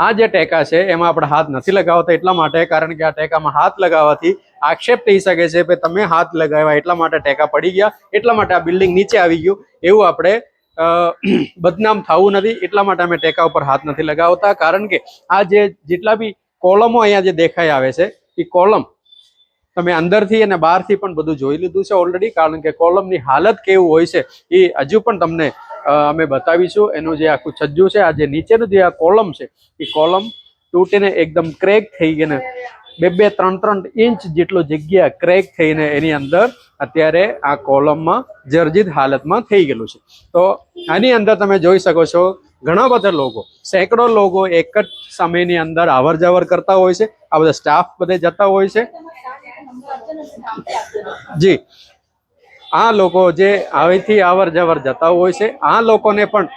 આ જે ટેકા છે એમાં આપણે હાથ નથી લગાવતા એટલા માટે, કારણ કે આ ટેકામાં હાથ લગાવવાથી આક્ષેપ થઈ શકે છે કે તમે હાથ લગાવ્યા એટલા માટે ટેકા પડી ગયા, એટલા માટે આ બિલ્ડિંગ નીચે આવી ગયું, એવું આપણે બદનામ થવું નથી. એટલા માટે અમે ટેકા ઉપર હાથ નથી લગાવતા. કારણ કે આ જેટલા બી કોલમો અહીંયા જે દેખાઈ આવે છે, એ કોલમ તમે અંદરથી અને બહારથી પણ બધું જોઈ લીધું છે ઓલરેડી. કારણ કે કોલમની હાલત કેવું હોય છે એ હજુ પણ તમને અમે બતાવીશું. એનું જે આખું છજ્જુ છે, આ જે નીચેનું જે આ કોલમ છે, એ કોલમ તૂટીને એકદમ ક્રેક થઈ ગઈને 2-3 ઇંચ જેટલો જગ્યા ક્રેક થઈને એની અંદર અત્યારે આ કોલમમાં જર્જરિત હાલતમાં થઈ ગયેલું છે. તો આની અંદર તમે જોઈ શકો છો ઘણા બધા લોકો, સેંકડો લોકો એક જ સમયની અંદર આવર જવર કરતા હોય છે. આ બધા સ્ટાફ બધે જતા હોય છે. જી, આ લોકો જે અહીંથી આવર જવર જતા હોય છે, આ લોકોને પણ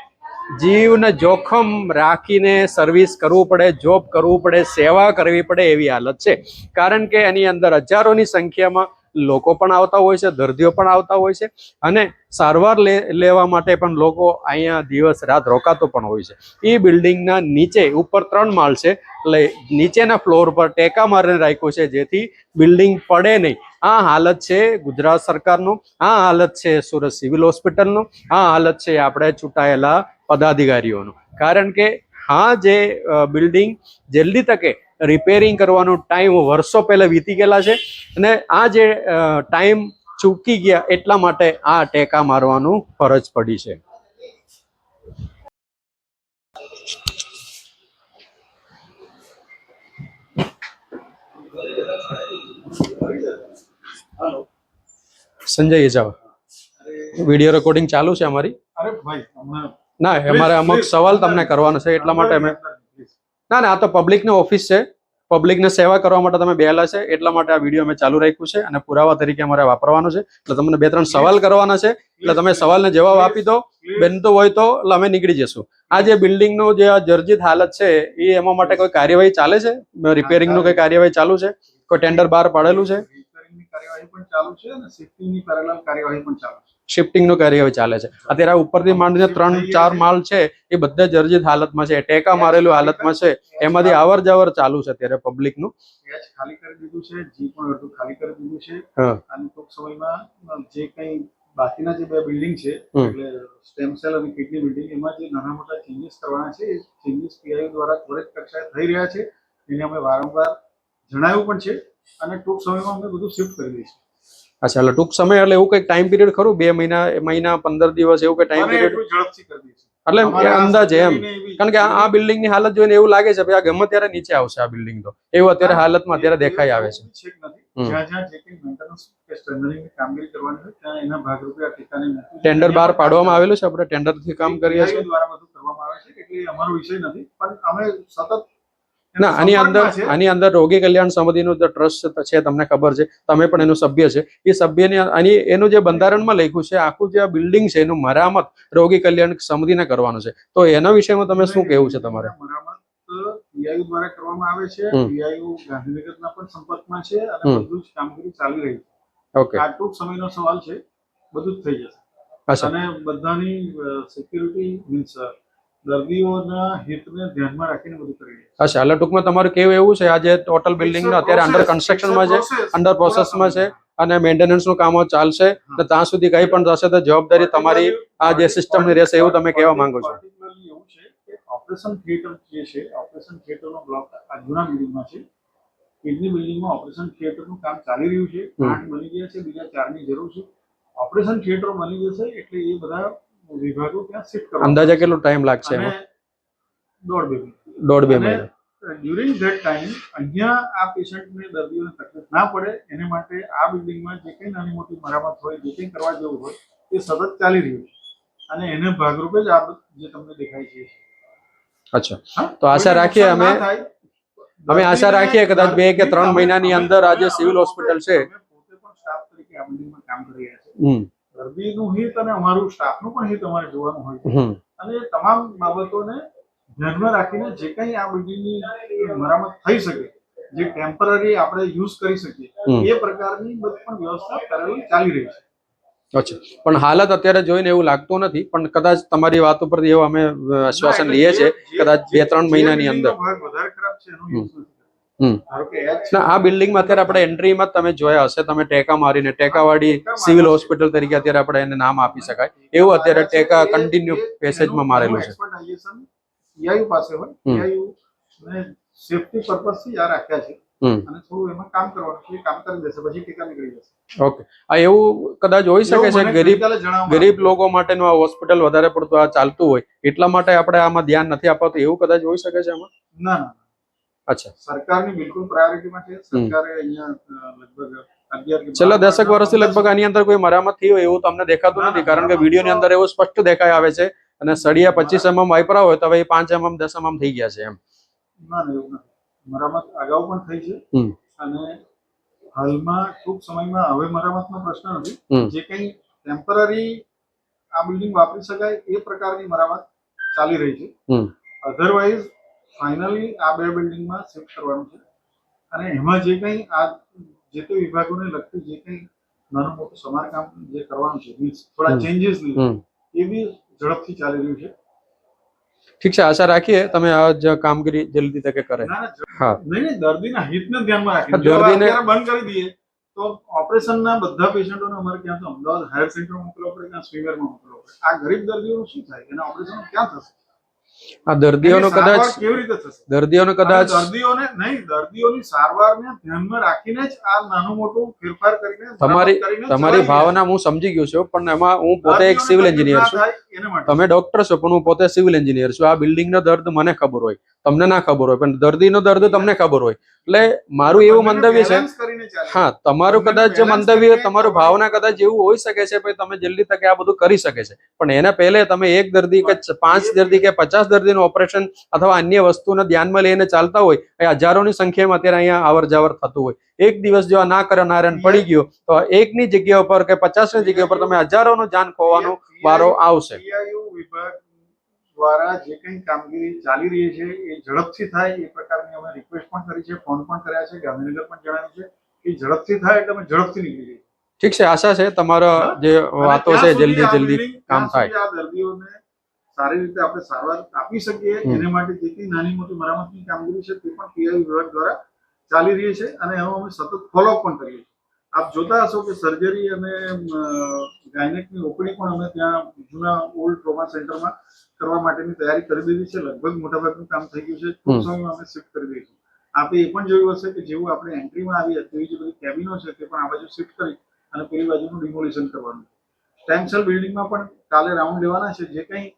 જીવને જોખમ રાખીને સર્વિસ કરવું પડે, જોબ કરવું પડે, સેવા કરવી પડે એવી હાલત છે. કારણ કે એની અંદર હજારોની સંખ્યામાં લોકો પણ આવતા હોય છે, દર્દીઓ પણ આવતા હોય છે, અને સારવાર લેવા માટે પણ લોકો અહીંયા દિવસ રાત રોકાતો પણ હોય છે. એ બિલ્ડિંગના નીચે ઉપર 3 માળ છે, એટલે નીચેના ફ્લોર પર ટેકા મારીને રાખ્યું છે જેથી બિલ્ડિંગ પડે નહીં. આ હાલત છે ગુજરાત સરકારનું, આ હાલત છે સુરત સિવિલ હોસ્પિટલનું, આ હાલત છે આપણે ચૂંટાયેલા પદાધિકારીઓનું. કારણ કે આ જે બિલ્ડિંગ જલ્દી તકે રિપેરિંગ કરવાનો ટાઈમ વર્ષો પહેલા વીતી ગયેલા છે, અને આ જે ટાઈમ ચૂકી ગયા એટલા માટે આ ટેકા મારવાનું ફરજ પડી છે. સંજય એજાવા, વિડીયો રેકોર્ડિંગ ચાલુ છે અમારી. ના, અમારે અમુક સવાલ તમને કરવાનો છે એટલા માટે અમે ના આ તો પબ્લિકની ઓફિસ છે, પબ્લિકને સેવા કરવા માટે તમે બેલા છે એટલા માટે આ વિડીયો અમે ચાલુ રાખ્યું છે અને પુરાવા તરીકે અમારે વાપરવાનો છે. એટલે તમને 2-3 સવાલ કરવાના છે, એટલે તમે સવાલને જવાબ આપી દો. બનતો હોય તો અમે નીકળી જશું. આ જે બિલ્ડિંગનો જે આ જર્જરિત હાલત છે એ એમાં માટે કોઈ કાર્યવાહી ચાલે છે? રિપેરિંગનું કોઈ કાર્યવાહી ચાલુ છે? કોઈ ટેન્ડર બહાર પાડેલું છે? શિફ્ટિંગનું કાર્યવાહી ચાલે છે. અત્યારે ઉપરથી માંડીને 3-4 માળ છે એ બધા જર્જરિત હાલતમાં છે, ટેકા મારેલું હાલતમાં છે. એમાંથી આવર જવર ચાલુ છે અત્યારે પબ્લિકનું. ખાલી કરી દીધું છે, જી પણ અડધું ખાલી કરી દીધું છે અને ટૂંક સમયમાં જે કંઈ બાકીના જે 2 બિલ્ડિંગ છે એટલે સ્ટેમ સેલ અને કિડની બિલ્ડિંગ એમાં જે નાના મોટા ચેન્જીસ કરવાના છે એ ચેન્જીસ પીઆઈ દ્વારા ત્વરિત કક્ષાએ થઈ રહ્યા છે. એને અમે વારંવાર જણાવ્યું પણ છે અને ટૂંક સમયમાં અમે બધું શિફ્ટ કરી દઈશું. અચ્છા, એટલે ટૂંક સમય એટલે એવું કઈ ટાઈમ પીરિયડ ખરું? 2 મહિના 15 દિવસ એવું કઈ ટાઈમ પીરિયડ? ઝડપથી કરી દઈશું એટલે અંદાજે એમ, કારણ કે આ બિલ્ડિંગ ની હાલત જોઈને એવું લાગે છે આ ગમે ત્યારે નીચે આવશે આ બિલ્ડિંગ. તો એવું અત્યારે હાલતમાં અત્યારે દેખાઈ આવે છે. જ્યાં જે કંઈ મેન્ટેનન્સ કે સ્ટ્રેન્થનિંગ કામગીરી કરવાની હોય ત્યાં એના ભાગરૂપે આ ટેકાને ટેન્ડર બહાર પાડવામાં આવેલું છે, આપણે ટેન્ડર થી કામ કરીએ છીએ દ્વારા બધું કરવામાં આવે છે. એટલે અમારો વિષય નથી, પણ અમે સતત ના આની અંદર રોગી કલ્યાણ સમિતિનું જે ટ્રસ્ટ છે તમને ખબર છે, તમે પણ એનું સભ્ય છે. એ સભ્યની એનું જે બંધારણમાં લખ્યું છે આખું જે બિલ્ડિંગ છે એનું મરામત રોગી કલ્યાણ સમિતિને કરવાનું છે. તો એના વિષયમાં તમે શું કહેવું છે તમારે? મરામત પીઆઈયુ દ્વારા કરવામાં આવે છે. પીઆઈયુ ગાંધીનગરના પણ સંપર્કમાં છે અને બધું જ કામગીરી ચાલી રહી છે. ઓકે, આ ટૂંક સમયનો સવાલ છે, બધું જ થઈ જશે અને બધાની સિક્યુરિટી મીન્સ દર્દીઓના હિતને ધ્યાનમાં રાખીને બધું કરી રહ્યા છે. અચ્છા, એટલે ટૂંકમાં તમારું કેવું એવું છે આ જે ટોટલ બિલ્ડિંગ અત્યારે અંડર કન્સ્ટ્રક્શનમાં છે, અંડર પ્રોસેસમાં છે અને મેન્ટેનન્સનું કામો ચાલશે તો ત્યાં સુધી કંઈ પણ થશે તો જવાબદારી તમારી આ જે સિસ્ટમની રહેશે એવું તમે કહેવા માંગો છો? એવું છે કે ઓપરેશન થિયેટર જે છે, ઓપરેશન થિયેટરનો બ્લોક આ જૂના બિલ્ડિંગમાં છે. કિડની બિલ્ડિંગમાં ઓપરેશન થિયેટરનું કામ ચાલી રહ્યું છે. 8 બની ગયા છે, બીજા 4ની જરૂર છે. ઓપરેશન થિયેટર બની જશે એટલે એ બધા વિભાગો ત્યાં શિફ્ટ કરવા. અંદાજે કેટલો ટાઈમ લાગશે એમાં? 1.5-2 મહિના. ડ્યુરિંગ ધેટ ટાઈમ અહીંયા આ પેશન્ટને દર્દીઓને તકલીફ ના પડે એને માટે આ બિલ્ડિંગમાં જે કંઈ નાની મોટી મરામત હોય, જે કંઈ કરવા જેવું હોય એ સતત ચાલી રહ્યું છે અને એને ભાગરૂપે જ આ જે તમને દેખાય છે. અચ્છા, તો આશા રાખીએ અમે આશા રાખીએ કદાચ 2 કે 3 મહિનાની અંદર આ જે સિવિલ હોસ્પિટલ છે પોતે પણ સ્ટાફ તરીકે આ બિલ્ડિંગમાં કામ કરી રહ્યા છે. દર્દીનું હિત અને અમારું સ્ટાફનું પણ હિત અમારે જોવાનું હોય છે અને એ તમામ બાબતોને ધ્યાનમાં રાખીને જે કંઈ આ બિલ્ડિંગની મરામત થઈ શકે, જે ટેમ્પરરી આપણે યુઝ કરી શકીએ એ પ્રકારની બધી પણ વ્યવસ્થા કરેલી ચાલી રહી છે. અચ્છા, પણ હાલત અત્યારે જોઈને એવું લાગતું નથી, પણ કદાચ તમારી વાત ઉપરથી એવું અમે આશ્વાસન લઈએ છીએ કદાચ 2-3 મહિનાની અંદર. વધારે ખરાબ છે એનો યુઝ નથી. ના, આ બિલ્ડિંગમાં અત્યારે આપણે એન્ટ્રીમાં તમે જોયા હશે, તમે ટેકા મારીને ટેકાવાળી સિવિલ હોસ્પિટલ તરીકે અત્યારે આપણે એને નામ આપી શકાય એવું અત્યારે ટેકા કન્ટિન્યુ પેસેજમાં મારેલું છે. પીઆઈયુ પાસે હોય, પીઆઈયુ ને સેફટી પર્પઝથી આ રાખ્યા છે અને થોડું એમાં કામ કરવાનું છે, કામ કરી દેશે પછી ટેકા નીકળી જશે. ઓકે, આ એવું કદાચ હોઈ શકે છે ગરીબ લોકો માટેનું આ હોસ્પિટલ વધારે પડતું આ ચાલતું હોય એટલા માટે આપણે આમાં ધ્યાન નથી અપાતું એવું કદાચ હોઈ શકે છે આમાં? ના. અચ્છા, સરકારની બિલકુલ પ્રાયોરિટીમાં છે. સરકારે અહીંયા લગભગ 11 છેલ્લા 10 વર્ષથી લગભગ આની અંદર કોઈ મરામત થઈ હોય એવું તમને દેખાતું નથી, કારણ કે વિડીયોની અંદર એવું સ્પષ્ટ દેખાઈ આવે છે અને સળિયા 25 mm વાપરા હોય તો હવે 5 mm 10 mm થઈ ગયા છે એમ. ના, એવું નથી. મરામત અગાઉ પણ થઈ છે અને હાલમાં ટૂંક સમયમાં હવે મરામતનો પ્રશ્ન નથી. જે કંઈ ટેમ્પરરી આ બિલ્ડિંગ વાપરી શકાય એ પ્રકારની મરામત ચાલી રહી છે. અધરવાઇઝ ફાઇનલી આ 2 બિલ્ડિંગમાં શિફ્ટ કરવાનું છે અને એમાં જે કંઈ આ જે તે વિભાગોને લગતી જે કંઈ નાનું મોટું સમારકામ જે કરવાનું છે, મીન્સ થોડા ચેન્જીસ એ બી ઝડપથી ચાલી રહ્યું છે. ઠીક છે, આશા રાખીએ તમે આ જ કામગીરી જલ્દી તકે કરે. હા, નહીં, દર્દીના હિતને ધ્યાનમાં રાખીને દર્દીને બંધ કરી દઈએ તો ઓપરેશનના બધા પેશન્ટોને અમારે ક્યાં તો અમદાવાદ હાયર સેન્ટરમાં મોકલવા પડે, ક્યાં સ્વીમેરમાં મોકલવા પડે. આ ગરીબ દર્દીઓનું શું થાય? એના ઓપરેશન ક્યાં થશે? આ દર્દીઓનો એની સારવાર કદાચ કેવી રીતે થશે? દર્દીઓનો અને કદાચ દર્દીઓની સારવારને ધ્યાનમાં રાખીને જ આ નાનું મોટું ફેરફાર કરીને તમારી મરામત કરીને તમારી ચલાવીએ. ભાવના હું સમજી ગયો છું, પણ એમાં હું પોતે એક દર્દીઓને સિવિલ તકલીફ એન્જિનિયર ના છું. થાય એના માટે. તમે ડોક્ટર છો, પણ હું પોતે સિવિલ એન્જિનિયર છું. આ બિલ્ડિંગનો દર્દ મને ખબર હોય, તમને ના ખબર હોય, પણ દર્દીનો દર્દ તમને ખબર હોય. એટલે મારું એવું બંનેને મંતવ્ય છે. balance કરીને ચાલીએ. હા, તમારું બંનેને કદાચ balance મંતવ્ય, કરીને તમારું ભાવના કદાચ એવું હોઈ શકે છે, ભાઈ તમે જલ્દી તકે આ બધું કરી શકે છે, પણ એના પહેલે તમે એક દર્દી કે 5 દર્દી કે 50 દર્દીનું ઓપરેશન અથવા અન્ય વસ્તુને ધ્યાનમાં લઈને ચાલતા હોય, એ હજારોની સંખ્યામાં અત્યારે અહીંયા આવર જાવર થતું હોય. એક દિવસ જો આ ના કરનારાયણ પડી ગયો તો એકની જગ્યા ઉપર કે 50ની જગ્યા ઉપર તમે હજારોનો જાન ખોવાનો વારો આવશે. PIU વિભાગ દ્વારા જે કંઈ કામગીરી ચાલી રહી છે એ ઝડપથી થાય એ પ્રકારની અમે રિક્વેસ્ટ પણ કરી છે, ફોન પણ કર્યા છે, ગાંધીનગર પણ જણાવ્યું છે કે ઝડપથી થાય એટલે અમે ઝડપથી નીકળી જઈએ. ઠીક છે, આશા છે તમારા જે વાતો છે જલ્દી કામ થાય. આ દર્દીઓને સારી રીતે આપણે સારવાર આપી શકીએ એને માટે જે કંઈ નાની મોટી મરામતની કામગીરી છે તે પણ PIU વિભાગ દ્વારા ચાલી રહી છે અને એનો અમે સતત ફોલોઅપ પણ કરીએ છીએ. આપ જોતા હશો કે સર્જરી અને ગાયનેકની ઓપીડી પણ અમે ત્યાં જૂના ઓલ્ડ ટ્રોમા સેન્ટરમાં કરવા માટેની તૈયારી કરી દીધી છે. લગભગ મોટાભાગનું કામ થઈ ગયું છે. ટૂંક સમયમાં અમે શિફ્ટ કરી દઈશું. આપણે એ પણ જોયું હશે કે જેવું આપણે એન્ટ્રીમાં આવીએ તેવી જે બધી કેબિનો છે તે પણ આ બાજુ શિફ્ટ કરી અને પેલી બાજુનું ડિમોલિશન કરવાનું. સ્ટેમસેલ બિલ્ડિંગમાં પણ કાલે રાઉન્ડ લેવાના છે. જે કંઈ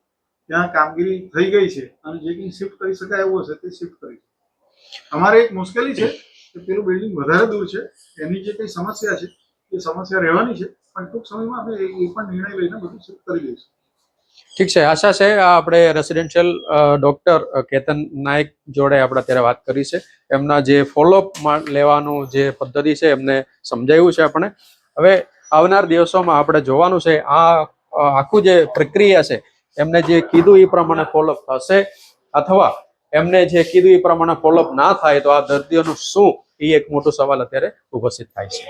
ત્યાં કામગીરી થઈ ગઈ છે અને જે કંઈ શિફ્ટ કરી શકાય એવું હશે તે શિફ્ટ કરીશું. અમારે એક મુશ્કેલી છે કે પેલું બિલ્ડિંગ વધારે દૂર છે, એની જે કંઈ સમસ્યા છે એ સમસ્યા રહેવાની છે, પણ ટૂંક સમયમાં આપણે એ પણ નિર્ણય લઈને બધું શિફ્ટ કરી દઈશું. ઠીક છે, આશા છે. આ આપણે રેસિડેન્શિયલ ડોક્ટર કેતન નાયક જોડે આપણે અત્યારે વાત કરી છે. એમના જે ફોલોઅપ લેવાનું જે પદ્ધતિ છે એમને સમજાવ્યું છે આપણે. હવે આવનાર દિવસોમાં આપણે જોવાનું છે આ આખું જે પ્રક્રિયા છે એમને જે કીધું એ પ્રમાણે ફોલોઅપ થશે અથવા એમને જે કીધું એ પ્રમાણે ફોલોઅપ ના થાય તો આ દર્દીઓનું શું, એ એક મોટો સવાલ અત્યારે ઉપસ્થિત થાય છે.